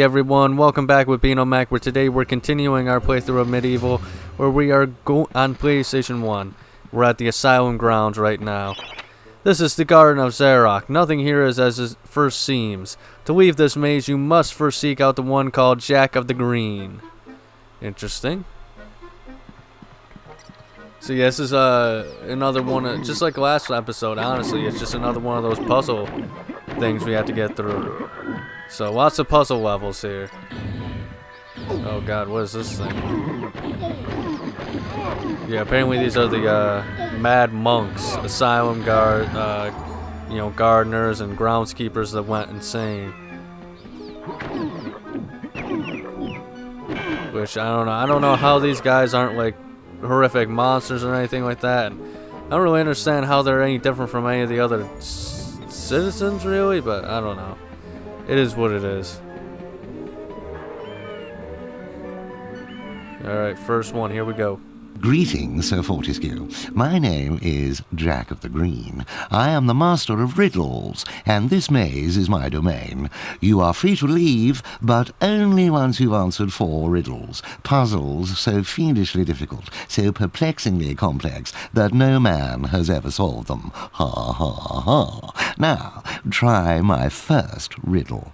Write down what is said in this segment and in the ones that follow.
Hey everyone, welcome back with Beano Mac, where today we're continuing our playthrough of Medieval, where we are on PlayStation 1. We're at the Asylum Grounds right now. This is the Garden of Zarok. Nothing here is as it first seems. To leave this maze, you must first seek out the one called Jack of the Green. Interesting. So yeah, this is another one, just like last episode, honestly. It's just another one of those puzzle things we have to get through. So lots of puzzle levels here. Oh god, what is this thing? Yeah, apparently these are the mad monks, asylum gardeners and groundskeepers that went insane. Which I don't know how these guys aren't like horrific monsters or anything like that. And I don't really understand how they're any different from any of the other citizens, really, but I don't know. It is what it is. Alright, first one, here we go. Greetings, Sir Fortesque. My name is Jack of the Green. I am the master of riddles, and this maze is my domain. You are free to leave, but only once you've answered 4 riddles. Puzzles so fiendishly difficult, so perplexingly complex, that no man has ever solved them. Ha ha ha. Now, try my first riddle.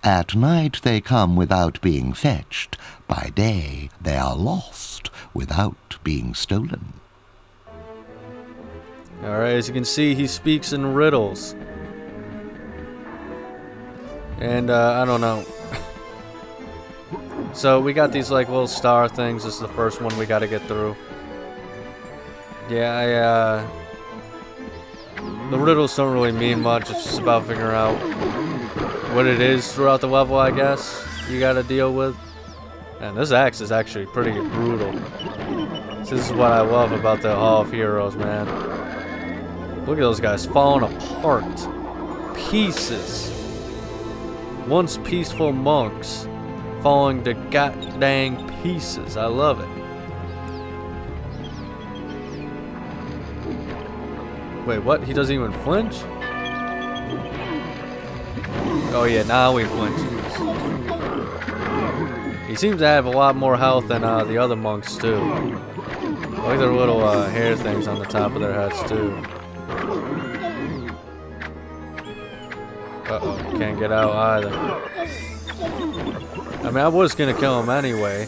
At night they come without being fetched. By day they are lost without being stolen. Alright, as you can see, he speaks in riddles. And, I don't know. So, we got these, like, little star things. This is the first one we gotta get through. Yeah, the riddles don't really mean much. It's just about figuring out what it is throughout the level, I guess, you gotta deal with. And this axe is actually pretty brutal. This is what I love about the Hall of Heroes, man. Look at those guys falling apart. Pieces. Once peaceful monks falling to god-dang pieces. I love it. Wait, what? He doesn't even flinch? Oh yeah, now he flinches. He seems to have a lot more health than the other monks too. Like their little hair things on the top of their heads too. Uh-oh, can't get out either. I mean, I was gonna kill him anyway.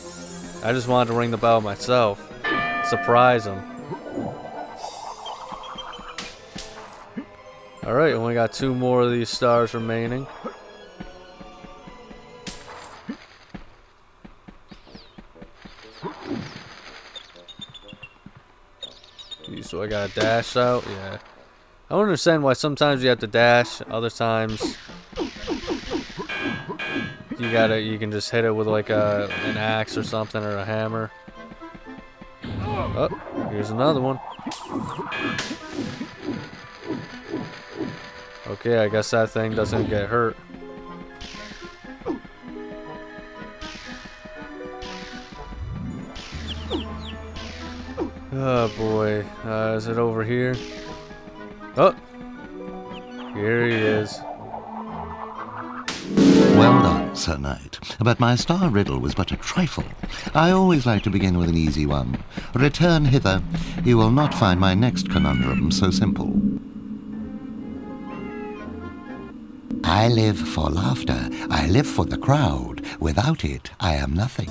I just wanted to ring the bell myself. Surprise him. Alright, only got 2 more of these stars remaining. So I gotta dash out, yeah. I don't understand why sometimes you have to dash, other times you can just hit it with like an axe or something, or a hammer. Oh, here's another one. Okay, I guess that thing doesn't get hurt. Oh boy, is it over here? Oh, here he is. Well done, Sir Knight. But my star riddle was but a trifle. I always like to begin with an easy one. Return hither. You will not find my next conundrum so simple. I live for laughter. I live for the crowd. Without it, I am nothing.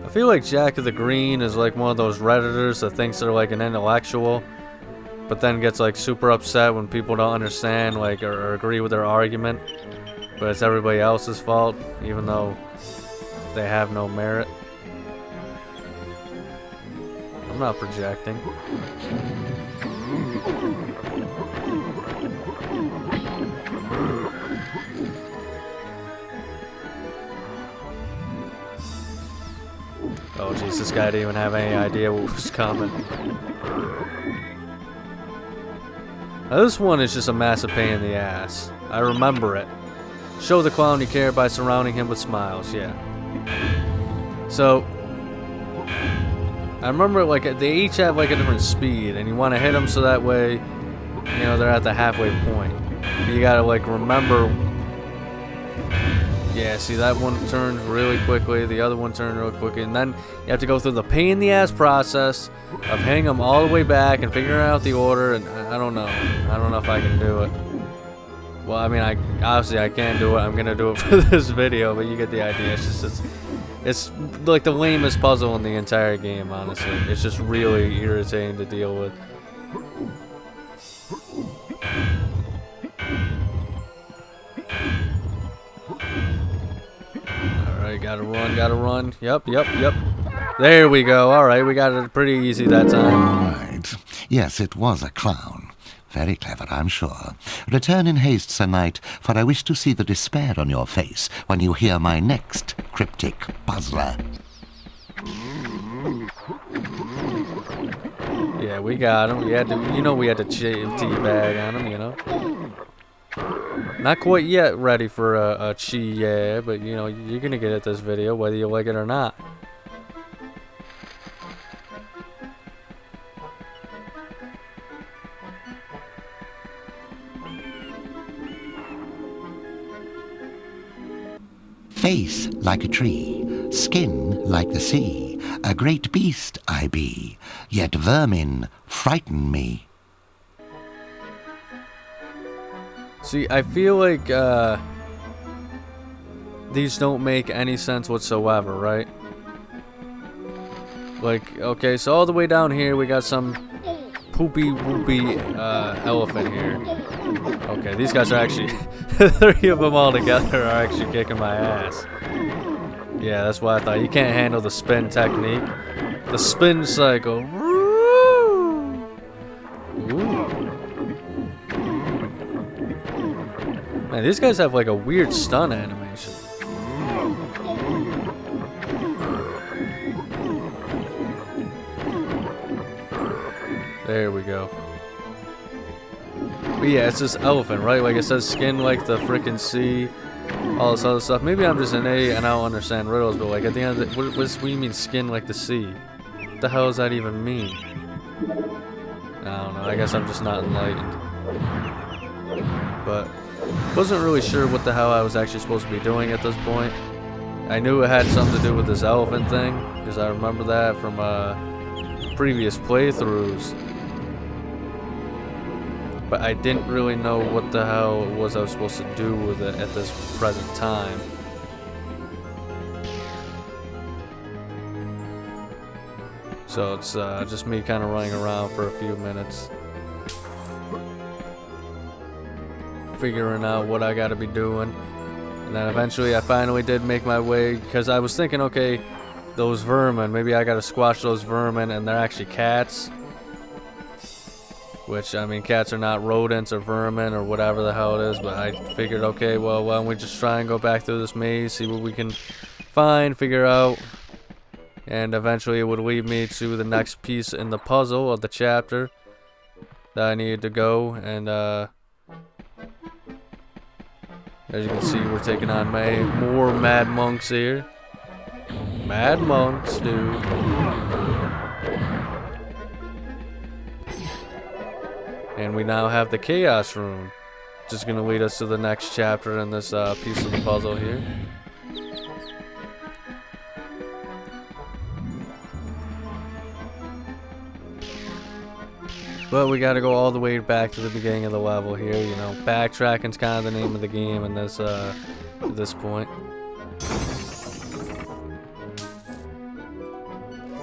I feel like Jack of the Green is like one of those Redditors that thinks they're like an intellectual, but then gets like super upset when people don't understand like or agree with their argument, but it's everybody else's fault, even though they have no merit. I'm not projecting. Oh jeez, this guy didn't even have any idea what was coming. Now this one is just a massive pain in the ass. I remember it. Show the clown you care by surrounding him with smiles, yeah. So, I remember like they each have like a different speed, and you want to hit them so that way, you know, they're at the halfway point. You gotta like remember. Yeah, see that one turned really quickly, the other one turned really quickly, and then you have to go through the pain in the ass process of hitting them all the way back and figuring out the order, and I don't know. I don't know if I can do it. Well, I mean, obviously I can do it. I'm gonna do it for this video, but you get the idea. It's like the lamest puzzle in the entire game, honestly. It's just really irritating to deal with. Alright, gotta run. Yep. There we go. Alright, we got it pretty easy that time. Right. Yes, it was a clown. Very clever, I'm sure. Return in haste, Sir Knight, for I wish to see the despair on your face when you hear my next cryptic puzzler. Yeah, we got him. We had to teabag on him, you know. Not quite yet ready for a chi, yeah, but you know, you're gonna get it this video whether you like it or not. Face like a tree, skin like the sea, a great beast I be, yet vermin frighten me. See, I feel like these don't make any sense whatsoever, right? Like, okay, so all the way down here we got some poopy whoopy elephant here. Okay, these guys are actually 3 of them all together are actually kicking my ass. Yeah, that's what I thought. You can't handle the spin technique. The spin cycle. Ooh. Man, these guys have like a weird stun animation. There we go. But yeah, it's this elephant, right? Like it says skin like the frickin' sea, all this other stuff. Maybe I'm just an idiot and I don't understand riddles, but like at the end of the, what do you mean skin like the sea? What the hell does that even mean? I don't know, I guess I'm just not enlightened. But wasn't really sure what the hell I was actually supposed to be doing at this point. I knew it had something to do with this elephant thing, because I remember that from previous playthroughs. But I didn't really know what the hell it was I was supposed to do with it at this present time. So it's just me kind of running around for a few minutes, figuring out what I gotta be doing. And then eventually I finally did make my way, because I was thinking, okay, those vermin, maybe I gotta squash those vermin, and they're actually cats. Which, I mean, cats are not rodents or vermin or whatever the hell it is, but I figured, okay, well, why don't we just try and go back through this maze, see what we can find, figure out, and eventually it would lead me to the next piece in the puzzle of the chapter that I needed to go, and, as you can see, we're taking on more mad monks here. Mad monks, dude. And we now have the Chaos Rune, which is going to lead us to the next chapter in this piece of the puzzle here. But we got to go all the way back to the beginning of the level here. You know, backtracking's kind of the name of the game in this at this point.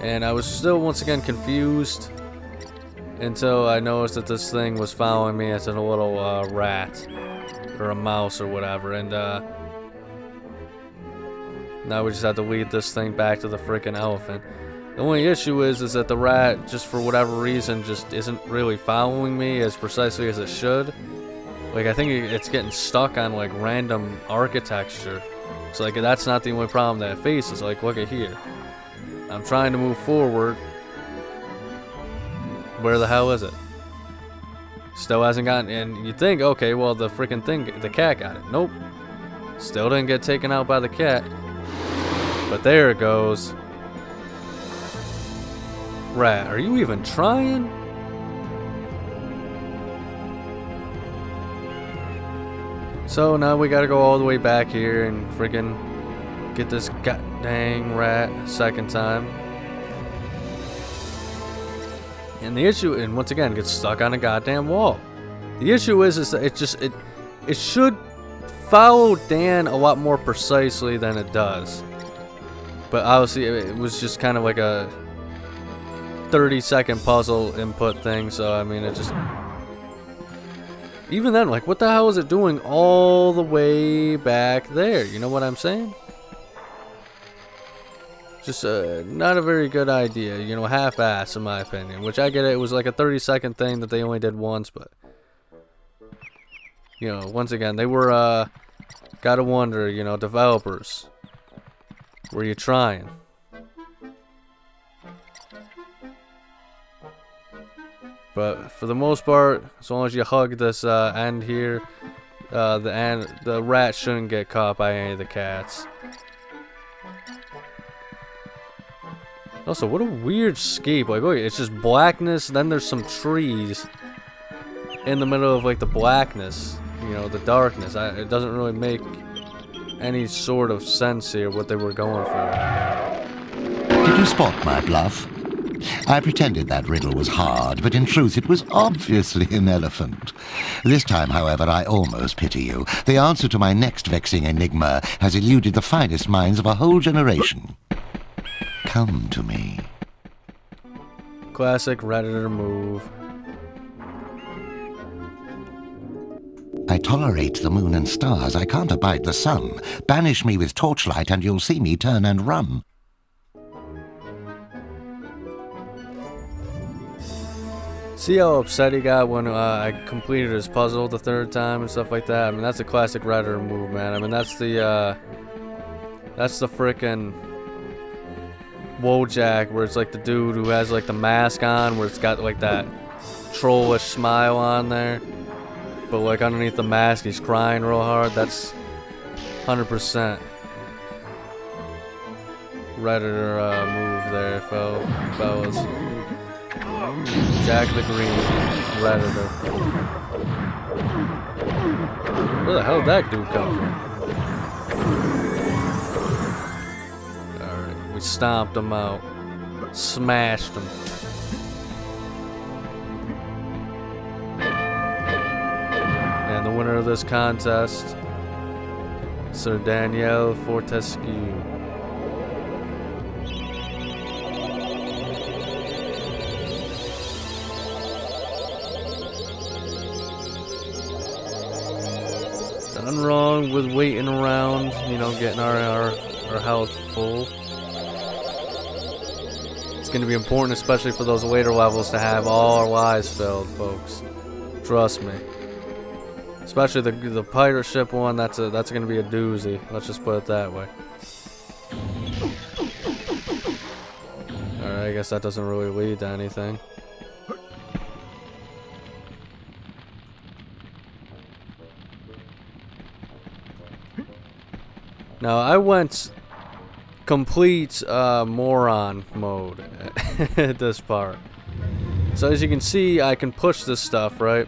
And I was still once again confused until I noticed that this thing was following me as a little rat or a mouse or whatever, and now we just have to lead this thing back to the freaking elephant. The only issue is that the rat, just for whatever reason, just isn't really following me as precisely as it should. Like, I think it's getting stuck on like random architecture. So like that's not the only problem that it faces. Like, look at here. I'm trying to move forward. Where the hell is it? Still hasn't gotten, and you think, okay, well, the freaking thing, the cat got it. Nope. Still didn't get taken out by the cat. But there it goes. Rat, are you even trying? So now we gotta go all the way back here and friggin' get this dang rat second time. And the issue, and once again, gets stuck on a goddamn wall. The issue is that it should follow Dan a lot more precisely than it does. But obviously, it was just kind of like a 30-second puzzle input thing. So I mean, it just, even then, like, what the hell is it doing all the way back there? You know what I'm saying? Just not a very good idea, you know, half-assed in my opinion. Which I get it was like a 30-second thing that they only did once, but you know, once again, they were gotta wonder, you know, developers, were you trying? But for the most part, as long as you hug this end here, the rat shouldn't get caught by any of the cats. Also, what a weird scape. Like, look, it's just blackness, then there's some trees in the middle of, like, the blackness. You know, the darkness. It doesn't really make any sort of sense here, what they were going for. Did you spot my bluff? I pretended that riddle was hard, but in truth it was obviously an elephant. This time, however, I almost pity you. The answer to my next vexing enigma has eluded the finest minds of a whole generation. Come to me. Classic Redditor move. I tolerate the moon and stars. I can't abide the sun. Banish me with torchlight and you'll see me turn and run. See how upset he got when I completed his puzzle the third time and stuff like that? I mean, that's a classic Redditor move, man. I mean, that's the frickin' Wojak, where it's like the dude who has like the mask on, where it's got like that trollish smile on there, but like underneath the mask he's crying real hard. That's 100% Redditor move there, fellas. Jack the Green, Redditor. Where the hell did that dude come from? Alright, we stomped him out. Smashed him. And the winner of this contest, Sir Daniel Fortesque. Nothing wrong with waiting around, you know, getting our health full. It's going to be important, especially for those later levels, to have all our lives filled, folks. Trust me. Especially the pirate ship one, that's going to be a doozy. Let's just put it that way. Alright, I guess that doesn't really lead to anything. Now, I went complete moron mode at this part. So as you can see, I can push this stuff, right?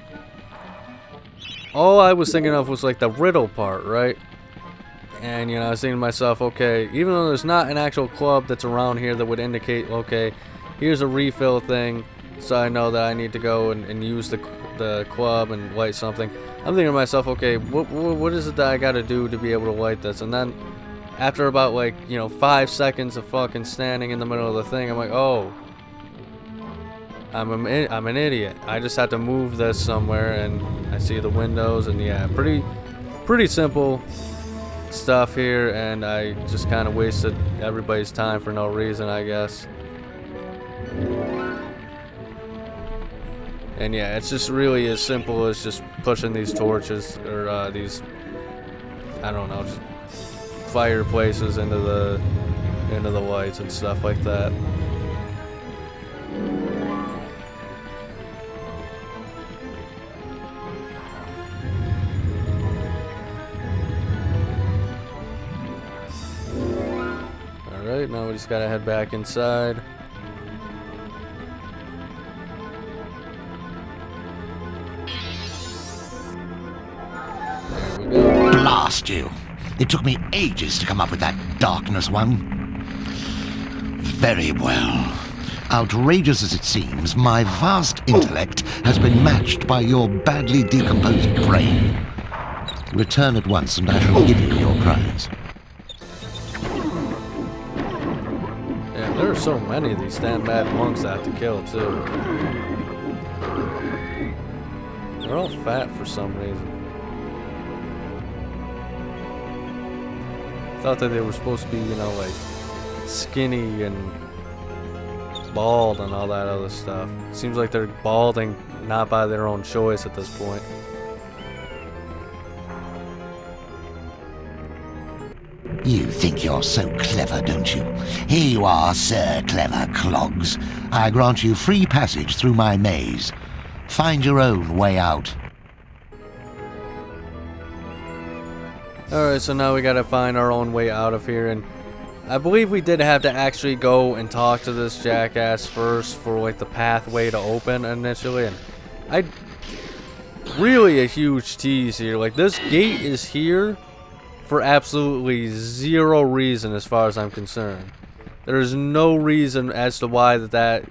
All I was thinking of was like the riddle part, right? And, you know, I was thinking to myself, okay, even though there's not an actual club that's around here that would indicate, okay, here's a refill thing, so I know that I need to go and use the club and light something. I'm thinking to myself, okay, what is it that I gotta do to be able to light this? And then, after about, like, you know, 5 seconds of fucking standing in the middle of the thing, I'm like, oh, I'm an idiot. I just have to move this somewhere, and I see the windows, and yeah, pretty simple stuff here, and I just kind of wasted everybody's time for no reason, I guess. And yeah, it's just really as simple as just pushing these torches, or these, I don't know, just fireplaces into the lights and stuff like that. Alright, now we just gotta head back inside. There we go. trust you. It took me ages to come up with that darkness one. Very well. Outrageous as it seems, my vast intellect has been matched by your badly decomposed brain. Return at once and I shall give you your prize. Yeah, there are so many of these damn mad monks I have to kill, too. They're all fat for some reason. Thought that they were supposed to be, you know, like, skinny and bald and all that other stuff. Seems like they're balding not by their own choice at this point. You think you're so clever, don't you? Here you are, Sir Clever Clogs. I grant you free passage through my maze. Find your own way out. Alright, so now we gotta find our own way out of here, and I believe we did have to actually go and talk to this jackass first for like the pathway to open initially, and really a huge tease here. Like, this gate is here for absolutely zero reason as far as I'm concerned. There is no reason as to why that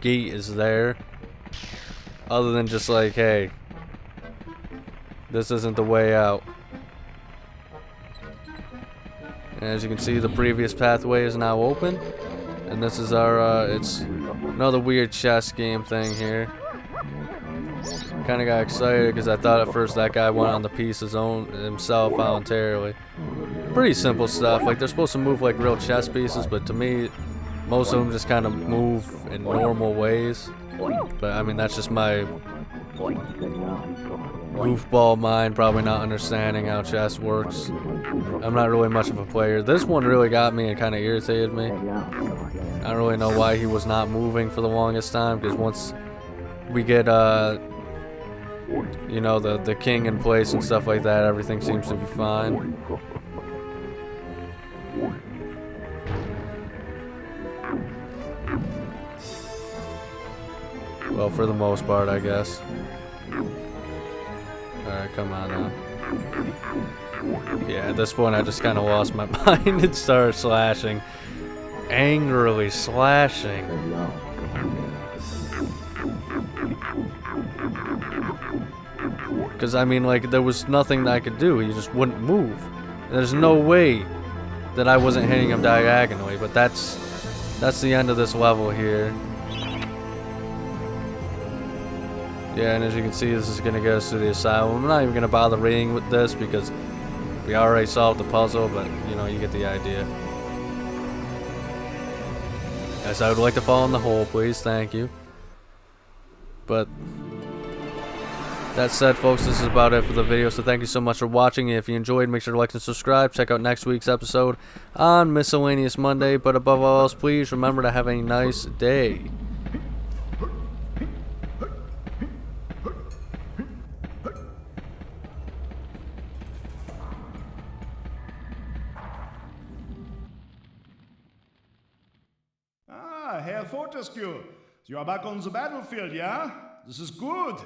gate is there, other than just like, hey, this isn't the way out. And as you can see, the previous pathway is now open, and this is our it's another weird chess game thing here. Kind of got excited because I thought at first that guy went on the piece himself voluntarily. Pretty simple stuff. Like, they're supposed to move like real chess pieces, but to me, most of them just kind of move in normal ways. But I mean, that's just my goofball mind, probably not understanding how chess works. I'm not really much of a player. This one really got me and kind of irritated me. I don't really know why he was not moving for the longest time, because once we get you know, the king in place and stuff like that, everything seems to be fine. Well, for the most part, I guess. Alright, come on now. Yeah, at this point I just kind of lost my mind and started slashing. Angrily slashing. Because, I mean, like, there was nothing that I could do. He just wouldn't move. There's no way that I wasn't hitting him diagonally, but that's the end of this level here. Yeah, and as you can see, this is going to get us to the asylum. I'm not even going to bother reading with this because we already solved the puzzle, but, you know, you get the idea. Yes, I would like to fall in the hole, please. Thank you. But that said, folks, this is about it for the video, so thank you so much for watching. If you enjoyed, make sure to like and subscribe. Check out next week's episode on Miscellaneous Monday, but above all else, please remember to have a nice day. Herr Fortesque, you are back on the battlefield, yeah? This is good.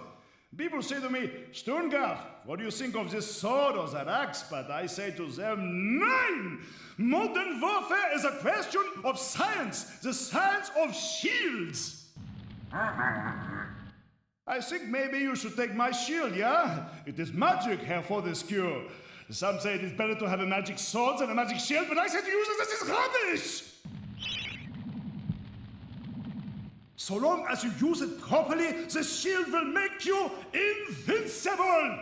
People say to me, Stungard, what do you think of this sword or that axe? But I say to them, nein! Modern warfare is a question of science, the science of shields. I think maybe you should take my shield, yeah? It is magic, Herr Fortesque. Some say it is better to have a magic sword than a magic shield, but I say to use it, this is rubbish! So long as you use it properly, the shield will make you invincible!